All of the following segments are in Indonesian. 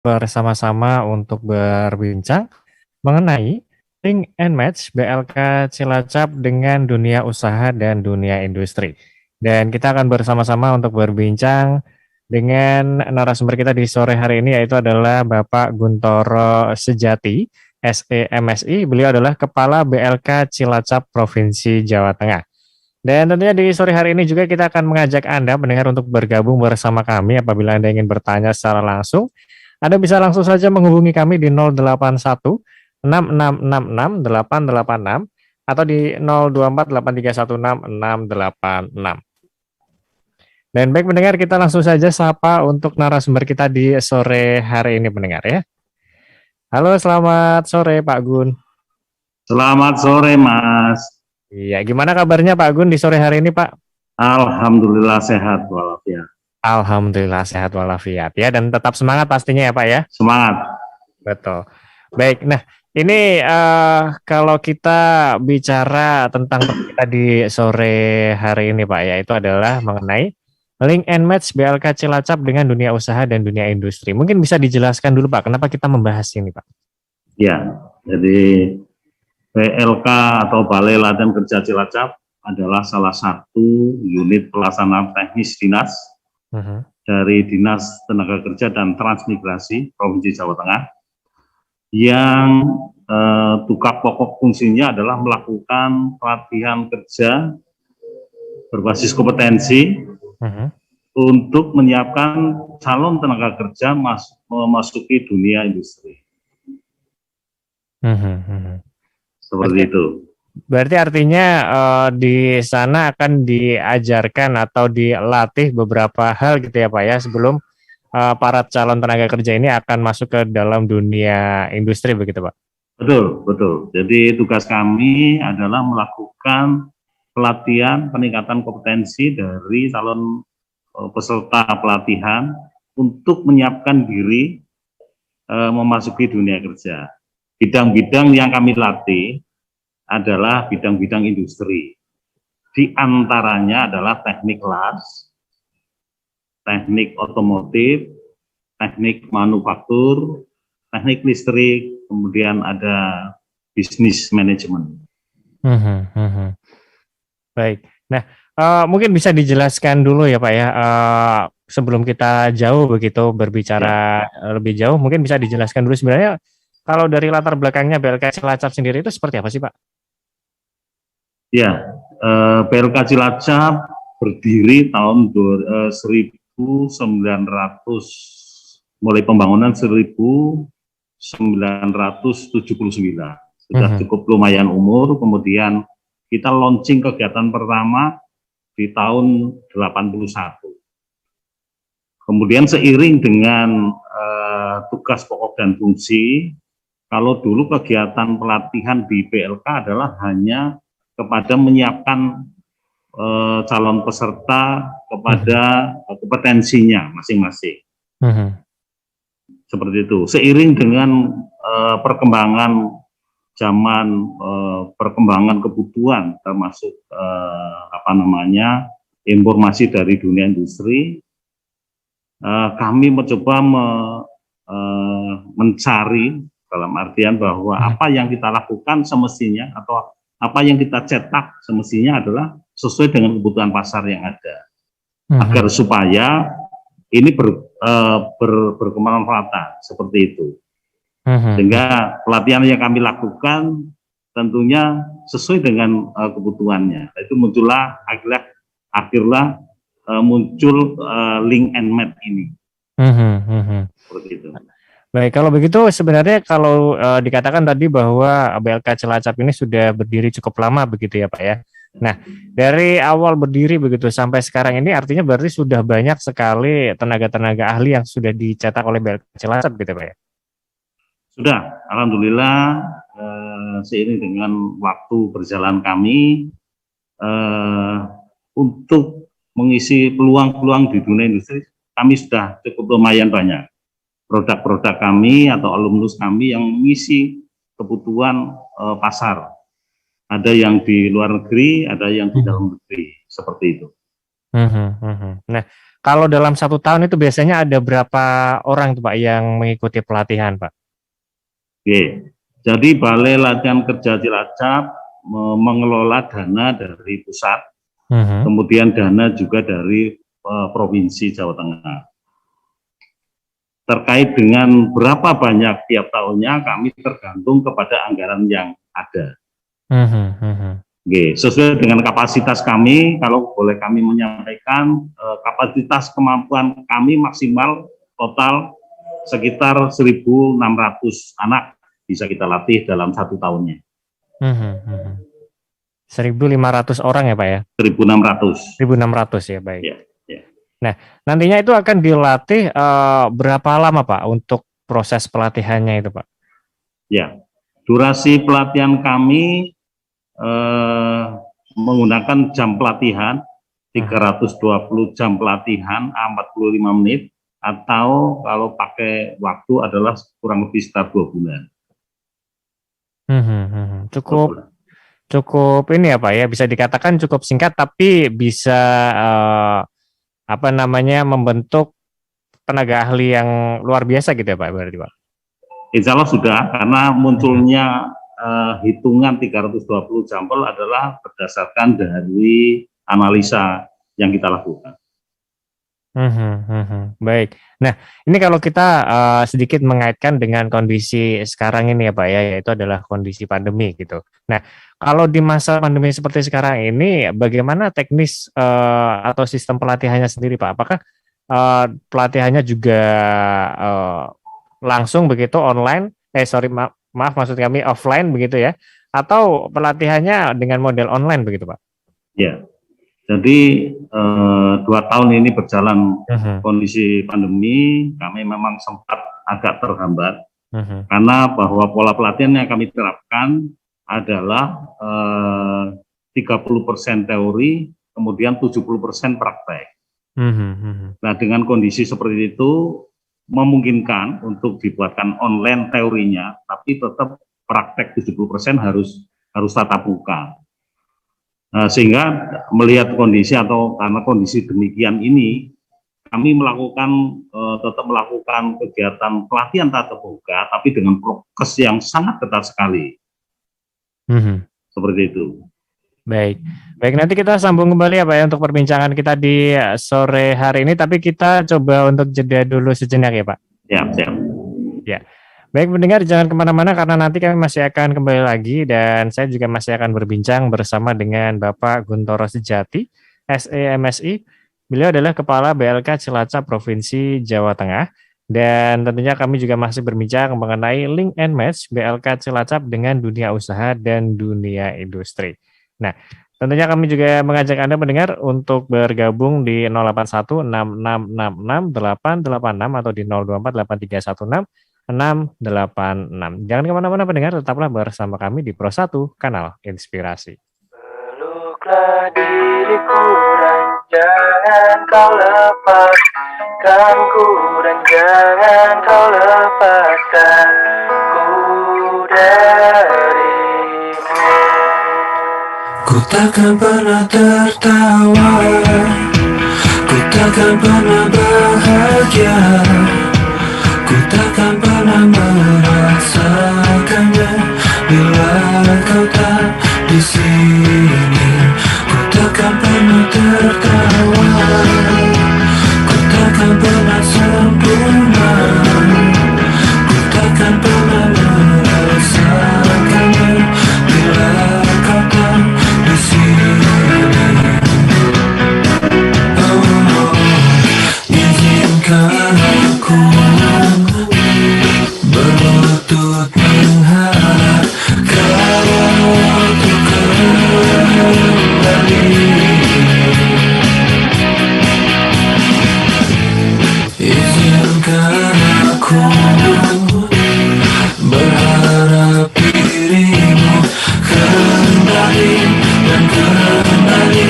bersama-sama untuk berbincang mengenai link and match BLK Cilacap dengan dunia usaha dan dunia industri. Dan kita akan bersama-sama untuk berbincang dengan narasumber kita di sore hari ini yaitu adalah Bapak Guntoro Sejati, SEMSI. Beliau adalah Kepala BLK Cilacap Provinsi Jawa Tengah. Dan tentunya di sore hari ini juga kita akan mengajak Anda mendengar untuk bergabung bersama kami apabila Anda ingin bertanya secara langsung. Anda bisa langsung saja menghubungi kami di 081 6666 886 atau di 024 8316 686. Dan baik mendengar, kita langsung saja sapa untuk narasumber kita di sore hari ini mendengar ya. Halo, selamat sore Pak Gun. Selamat sore, Mas. Iya, gimana kabarnya Pak Gun di sore hari ini, Pak? Alhamdulillah sehat walafiat. Alhamdulillah sehat walafiat ya, dan tetap semangat pastinya ya Pak ya. Semangat. Betul. Baik, nah ini kalau kita bicara tentang topik kita di sore hari ini Pak ya, itu adalah mengenai link and match BLK Cilacap dengan dunia usaha dan dunia industri. Mungkin bisa dijelaskan dulu Pak, kenapa kita membahas ini Pak? Ya, jadi BLK atau Balai Latihan Kerja Cilacap adalah salah satu unit pelaksana teknis dinas dari Dinas Tenaga Kerja dan Transmigrasi Provinsi Jawa Tengah yang tugas pokok fungsinya adalah melakukan pelatihan kerja berbasis kompetensi untuk menyiapkan calon tenaga kerja memasuki dunia industri. Seperti itu. Berarti artinya di sana akan diajarkan atau dilatih beberapa hal gitu ya Pak ya sebelum para calon tenaga kerja ini akan masuk ke dalam dunia industri begitu Pak? Betul, betul. Jadi tugas kami adalah melakukan pelatihan peningkatan kompetensi dari calon peserta pelatihan untuk menyiapkan diri memasuki dunia kerja. Bidang-bidang yang kami latih adalah bidang-bidang industri. Di antaranya adalah teknik las, teknik otomotif, teknik manufaktur, teknik listrik, kemudian ada bisnis manajemen. Baik. Nah, mungkin bisa dijelaskan dulu ya Pak ya, sebelum kita jauh begitu berbicara lebih jauh, mungkin bisa dijelaskan dulu sebenarnya kalau dari latar belakangnya BLK Cilacap sendiri itu seperti apa sih Pak? Ya, BLK Cilacap berdiri tahun 1900, mulai pembangunan 1979. Sudah cukup lumayan umur, kemudian kita launching kegiatan pertama di tahun 81. Kemudian seiring dengan tugas pokok dan fungsi, kalau dulu kegiatan pelatihan di BLK adalah hanya kepada menyiapkan calon peserta kepada kompetensinya masing-masing. Seperti itu. Seiring dengan perkembangan zaman, perkembangan kebutuhan, termasuk informasi dari dunia industri, kami mencoba mencari dalam artian bahwa apa yang kita lakukan semestinya atau apa yang kita cetak semestinya adalah sesuai dengan kebutuhan pasar yang ada, agar supaya ini berkemanfaatan seperti itu. Sehingga pelatihan yang kami lakukan tentunya sesuai dengan kebutuhannya. Itu muncullah akhirnya muncul link and match ini. Seperti itu. Baik, kalau begitu sebenarnya kalau dikatakan tadi bahwa BLK Cilacap ini sudah berdiri cukup lama begitu ya Pak ya. Nah, dari awal berdiri begitu sampai sekarang ini artinya berarti sudah banyak sekali tenaga-tenaga ahli yang sudah dicetak oleh BLK Cilacap gitu Pak ya? Sudah, alhamdulillah seiring dengan waktu berjalan kami untuk mengisi peluang-peluang di dunia industri, kami sudah cukup lumayan banyak. Produk-produk kami atau alumnus kami yang mengisi kebutuhan pasar. Ada yang di luar negeri, ada yang di dalam negeri, seperti itu. Nah, kalau dalam 1 tahun itu biasanya ada berapa orang tuh Pak yang mengikuti pelatihan Pak? Oke, jadi Balai Latihan Kerja Cilacap mengelola dana dari pusat, kemudian dana juga dari Provinsi Jawa Tengah. Terkait dengan berapa banyak tiap tahunnya, kami tergantung kepada anggaran yang ada. Oke, sesuai dengan kapasitas kami, kalau boleh kami menyampaikan, kapasitas kemampuan kami maksimal total sekitar 1.600 anak bisa kita latih dalam 1 tahunnya. 1.500 orang ya Pak ya? 1.600. 1.600 ya, baik. Ya. Nah, nantinya itu akan dilatih berapa lama Pak untuk proses pelatihannya itu Pak? Ya, durasi pelatihan kami menggunakan jam pelatihan 320 jam pelatihan 45 menit, atau kalau pakai waktu adalah kurang lebih sekitar 2 bulan. Cukup ini ya Pak ya, bisa dikatakan cukup singkat tapi bisa membentuk tenaga ahli yang luar biasa gitu ya Pak, berarti Pak? Insya Allah sudah, karena munculnya hitungan 320 sampel adalah berdasarkan dari analisa yang kita lakukan. Baik. Nah, ini kalau kita sedikit mengaitkan dengan kondisi sekarang ini ya Pak ya, yaitu adalah kondisi pandemi gitu. Nah, kalau di masa pandemi seperti sekarang ini, bagaimana teknis atau sistem pelatihannya sendiri Pak? Apakah pelatihannya juga langsung begitu online? Maaf maksud kami offline begitu ya? Atau pelatihannya dengan model online begitu Pak? Ya. Jadi 2 tahun ini berjalan kondisi pandemi, kami memang sempat agak terhambat karena bahwa pola pelatihan yang kami terapkan adalah 30% teori, kemudian 70% praktek. Nah, dengan kondisi seperti itu memungkinkan untuk dibuatkan online teorinya, tapi tetap praktek 70% harus tatap muka. Nah, sehingga melihat kondisi atau karena kondisi demikian ini, kami tetap melakukan kegiatan pelatihan tatap muka, tapi dengan prokes yang sangat ketat sekali. Seperti itu. Baik, nanti kita sambung kembali ya Pak ya untuk perbincangan kita di sore hari ini, tapi kita coba untuk jeda dulu sejenak ya Pak. Siap. Ya. Baik pendengar, jangan kemana-mana karena nanti kami masih akan kembali lagi dan saya juga masih akan berbincang bersama dengan Bapak Guntoro Sejati, SE MSI. Beliau adalah Kepala BLK Cilacap Provinsi Jawa Tengah, dan tentunya kami juga masih berbincang mengenai link and match BLK Cilacap dengan dunia usaha dan dunia industri. Nah, tentunya kami juga mengajak Anda mendengar untuk bergabung di 081 6666 886 atau di 024 8316 686. Jangan kemana-mana pendengar, tetaplah bersama kami di Pro 1 Kanal Inspirasi. Peluklah diriku dan jangan kau lepaskan ku, dan jangan kau lepaskan ku darimu. Ku takkan pernah tertawa, ku takkan pernah bahagia, ku takkan pernah merasakannya bila kau tak di sini. Ku takkan pernah tertawa, ku takkan pernah sempurna, ku takkan pernah merasakannya bila kau tak di sini. Oh, izinkan aku berlutut mengharap kau untuk kembali. Izinkan aku berharap dirimu kembali dan kembali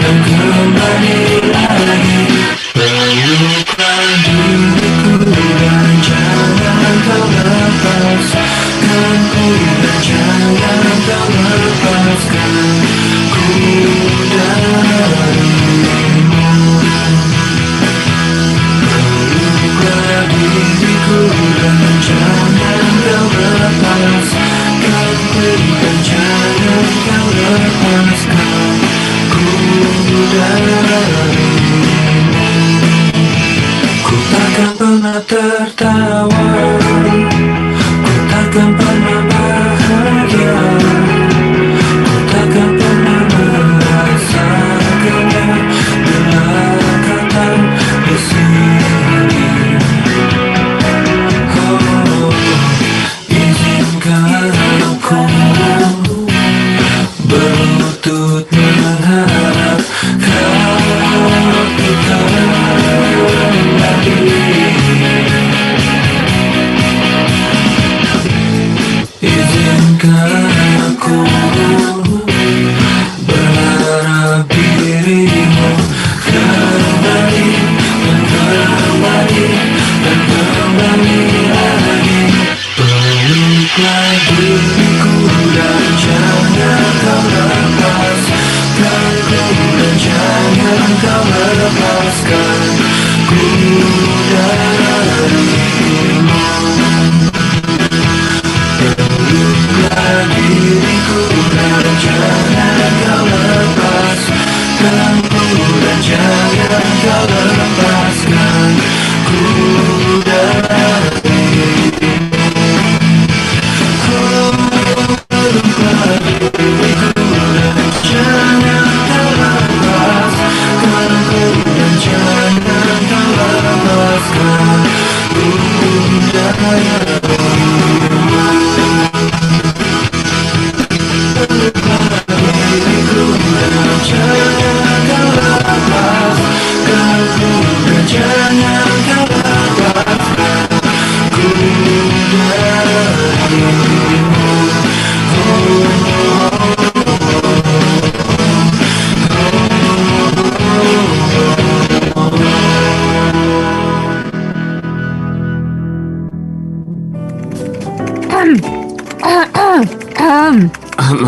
dan kembali lagi. Peluklah diriku dan jangan kau lepaskan ku, dan jangan kau lepaskan ku darimu. jangan kau lepaskan, berikan jangan kau lepaskan ku darimu. Ku takkan pernah tertawa, ku takkan pernah bahagia, ku takkan pernah merasakannya bila kau tak di sini. Oh, izinkan aku berlutut mengharap kau kembali. Izinkan aku berharap dirimu kembali dan kembali dan kembali lagi. Peluklah diriku dan jangan kau lepaskan ku, dan jangan kau lepaskan ku darimu. Peluklah diriku dan jangan kau lepaskan ku, dan jangan kau lepaskan ku darimu. Peluklah diriku dan jangan kau lepaskan ku, dan jangan kau lepaskan ku darimu.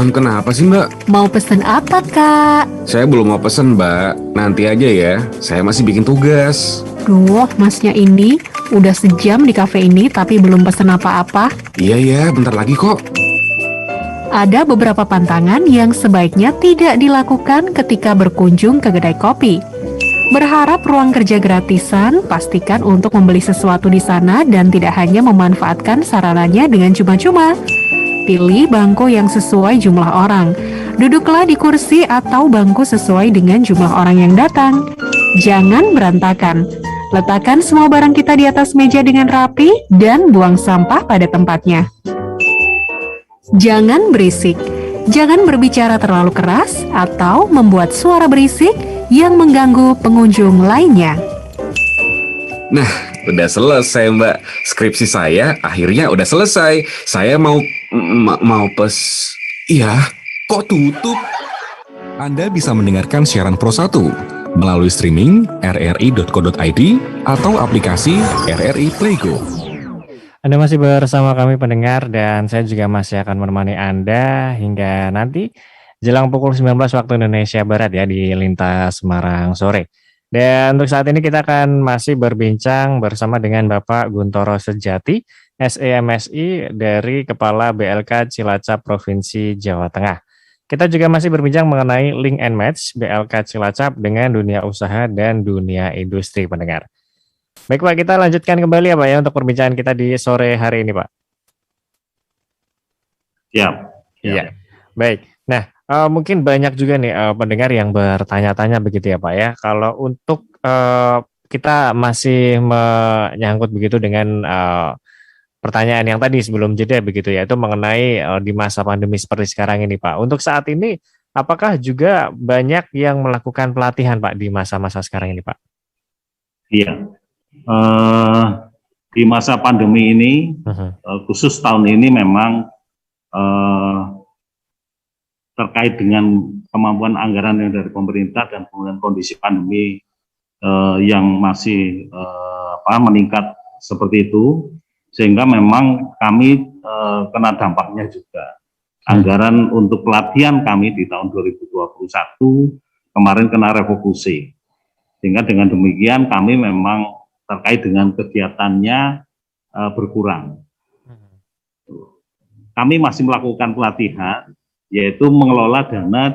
Kenapa sih Mbak? Mau pesen apa, Kak? Saya belum mau pesen Mbak, nanti aja ya, saya masih bikin tugas. Duh, masnya ini udah sejam di kafe ini tapi belum pesen apa-apa. Iya ya, bentar lagi kok. Ada beberapa pantangan yang sebaiknya tidak dilakukan ketika berkunjung ke kedai kopi. Berharap ruang kerja gratisan, pastikan untuk membeli sesuatu di sana dan tidak hanya memanfaatkan sarananya dengan cuma-cuma. Pilih bangku yang sesuai jumlah orang. Duduklah di kursi atau bangku sesuai dengan jumlah orang yang datang. Jangan berantakan. Letakkan semua barang kita di atas meja dengan rapi dan buang sampah pada tempatnya. Jangan berisik. Jangan berbicara terlalu keras atau membuat suara berisik yang mengganggu pengunjung lainnya. Nah, udah selesai Mbak. Skripsi saya akhirnya udah selesai. Saya mau Iya, kok tutup? Anda bisa mendengarkan siaran Pro 1 melalui streaming rri.co.id atau aplikasi RRI Playgo. Anda masih bersama kami pendengar dan saya juga masih akan menemani Anda hingga nanti jelang pukul 19 waktu Indonesia Barat ya di Lintas Semarang sore. Dan untuk saat ini kita akan masih berbincang bersama dengan Bapak Guntoro Sejati, SEMSI dari Kepala BLK Cilacap Provinsi Jawa Tengah. Kita juga masih berbincang mengenai link and match BLK Cilacap dengan dunia usaha dan dunia industri pendengar. Baik Pak, kita lanjutkan kembali ya Pak ya untuk perbincangan kita di sore hari ini Pak. Siap. Iya. Baik. Nah, mungkin banyak juga nih pendengar yang bertanya-tanya begitu ya Pak ya. Kalau untuk kita masih menyangkut begitu dengan pertanyaan yang tadi sebelum jeda begitu ya, itu mengenai di masa pandemi seperti sekarang ini Pak. Untuk saat ini, apakah juga banyak yang melakukan pelatihan Pak di masa-masa sekarang ini Pak? Iya. Di masa pandemi ini, khusus tahun ini memang terkait dengan kemampuan anggaran yang dari pemerintah dan kemudian kondisi pandemi yang masih meningkat seperti itu, sehingga memang kami kena dampaknya juga. Anggaran untuk pelatihan kami di tahun 2021 kemarin kena refokusi, sehingga dengan demikian kami memang terkait dengan kegiatannya berkurang. Kami masih melakukan pelatihan, yaitu mengelola dana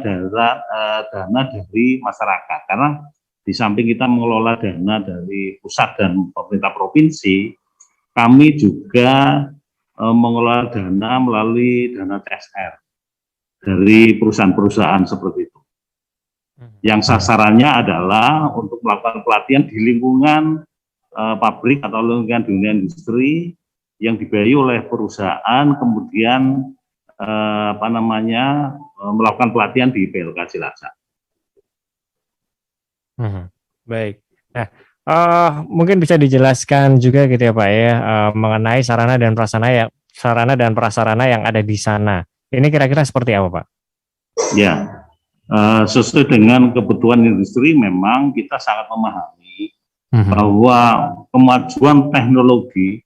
dari masyarakat. Karena di samping kita mengelola dana dari pusat dan pemerintah provinsi, kami juga mengelola dana melalui dana CSR dari perusahaan-perusahaan seperti itu. Yang sasarannya adalah untuk melakukan pelatihan di lingkungan pabrik atau lingkungan dunia industri yang dibiayai oleh perusahaan, kemudian melakukan pelatihan di PLK Cilacap. Baik. Nah, mungkin bisa dijelaskan juga gitu ya Pak ya, mengenai sarana dan prasarana yang ada di sana. Ini kira-kira seperti apa Pak? Ya, sesuai dengan kebutuhan industri, memang kita sangat memahami bahwa kemajuan teknologi,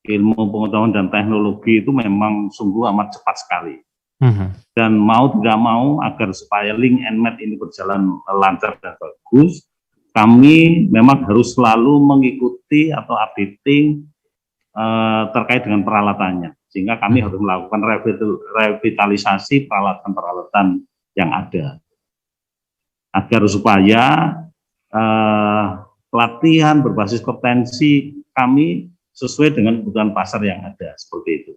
ilmu pengetahuan dan teknologi itu memang sungguh amat cepat sekali. Dan mau tidak mau, agar supaya link and match ini berjalan lancar dan bagus, kami memang harus selalu mengikuti atau updating terkait dengan peralatannya, sehingga kami harus melakukan revitalisasi peralatan-peralatan yang ada, agar supaya pelatihan berbasis kompetensi kami sesuai dengan kebutuhan pasar yang ada, seperti itu.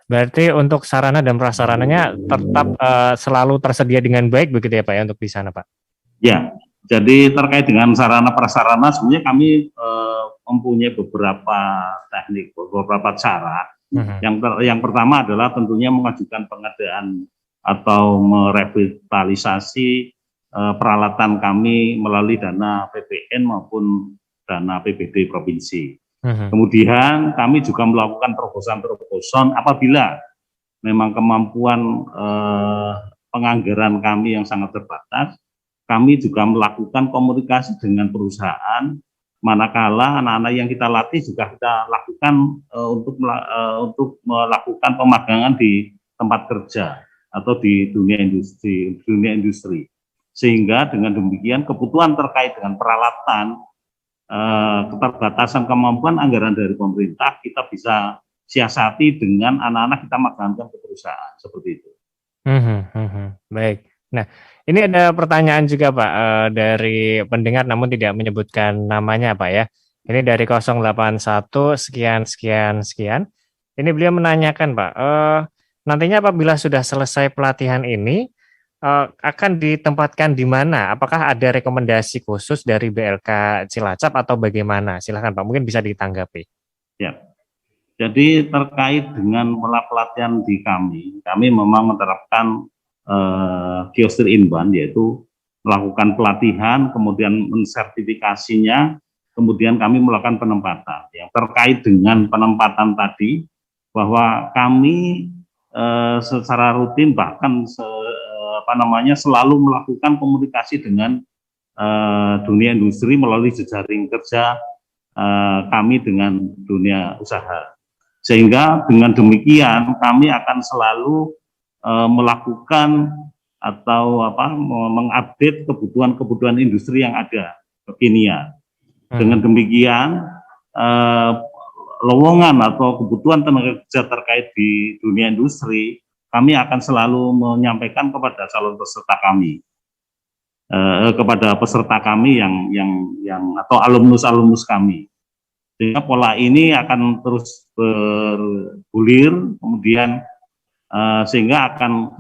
Berarti untuk sarana dan prasarananya tetap selalu tersedia dengan baik begitu ya Pak ya untuk di sana Pak? Ya, jadi terkait dengan sarana prasarana sebenarnya kami mempunyai beberapa teknik, beberapa cara. Yang pertama adalah tentunya mengajukan pengadaan atau merevitalisasi peralatan kami melalui dana PPN maupun dana APBD provinsi. Kemudian kami juga melakukan terobosan-terobosan apabila memang kemampuan penganggaran kami yang sangat terbatas. Kami juga melakukan komunikasi dengan perusahaan, manakala anak-anak yang kita latih juga kita lakukan untuk melakukan pemagangan di tempat kerja atau di dunia industri. Sehingga dengan demikian kebutuhan terkait dengan peralatan, keterbatasan kemampuan anggaran dari pemerintah, kita bisa siasati dengan anak-anak kita magangkan ke perusahaan, seperti itu. Baik. Nah, ini ada pertanyaan juga Pak dari pendengar namun tidak menyebutkan namanya Pak ya. Ini dari 081 sekian. Ini beliau menanyakan Pak, nantinya apabila sudah selesai pelatihan ini akan ditempatkan di mana? Apakah ada rekomendasi khusus dari BLK Cilacap atau bagaimana? Silahkan Pak, mungkin bisa ditanggapi. Ya, jadi terkait dengan pelatihan di kami memang menerapkan geostri inbound, yaitu melakukan pelatihan, kemudian mensertifikasinya, kemudian kami melakukan penempatan. Yang terkait dengan penempatan tadi, bahwa kami secara rutin bahkan selalu melakukan komunikasi dengan dunia industri melalui jejaring kerja kami dengan dunia usaha, sehingga dengan demikian kami akan selalu melakukan atau mengupdate kebutuhan industri yang ada kekinian. Dengan demikian lowongan atau kebutuhan tenaga kerja terkait di dunia industri, kami akan selalu menyampaikan kepada calon peserta kami, kepada peserta kami yang atau alumnus kami. Sehingga pola ini akan terus bergulir, kemudian sehingga akan